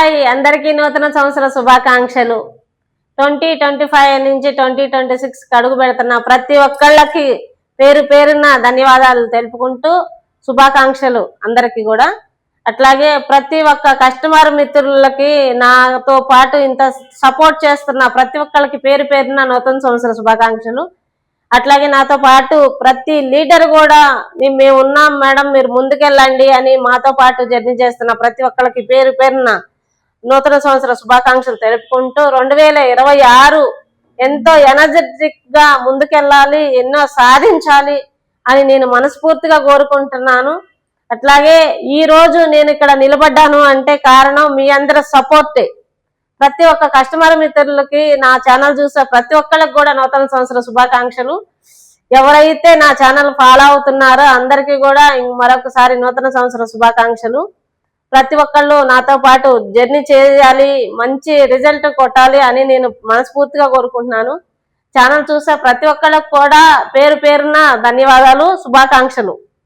Hi అందరికీ నూతన సంవత్సర శుభాకాంక్షలు. 2025 నుంచి 2026 అడుగు పెడుతున్న ప్రతి ఒక్కళ్ళకి పేరు పేరున ధన్యవాదాలు తెలుపుకుంటూ శుభాకాంక్షలు అందరికీ కూడా. అట్లాగే ప్రతి ఒక్క కస్టమర్ మిత్రులకి నాతో పాటు ఇంత సపోర్ట్ చేస్తున్న ప్రతి ఒక్కళ్ళకి పేరు పేరున నూతన సంవత్సర శుభాకాంక్షలు. అట్లాగే నాతో పాటు ప్రతి లీడర్ కూడా మేము ఉన్నాం మేడం మీరు ముందుకెళ్ళండి అని మాతో పాటు జర్నీ చేస్తున్న ప్రతి ఒక్కరికి పేరు పేరున నూతన సంవత్సర శుభాకాంక్షలు తెలుపుకుంటూ 2026 ఎంతో ఎనర్జెటిక్ గా ముందుకెళ్ళాలి, ఎన్నో సాధించాలి అని నేను మనస్ఫూర్తిగా కోరుకుంటున్నాను. అట్లాగే ఈ రోజు నేను ఇక్కడ నిలబడ్డాను అంటే కారణం మీ అందరి సపోర్టే. ప్రతి ఒక్క కస్టమర్ మిత్రులకి నా ఛానల్ చూసే ప్రతి ఒక్కరికి కూడా నూతన సంవత్సర శుభాకాంక్షలు. ఎవరైతే నా ఛానల్ ఫాలో అవుతున్నారో అందరికీ కూడా మరొకసారి నూతన సంవత్సర శుభాకాంక్షలు. ప్రతి ఒక్కళ్ళు నాతో పాటు జర్నీ చేయాలి, మంచి రిజల్ట్ కొట్టాలి అని నేను మనస్ఫూర్తిగా కోరుకుంటున్నాను. ఛానల్ చూసే ప్రతి ఒక్కళ్ళకి కూడా పేరు పేరున ధన్యవాదాలు, శుభాకాంక్షలు.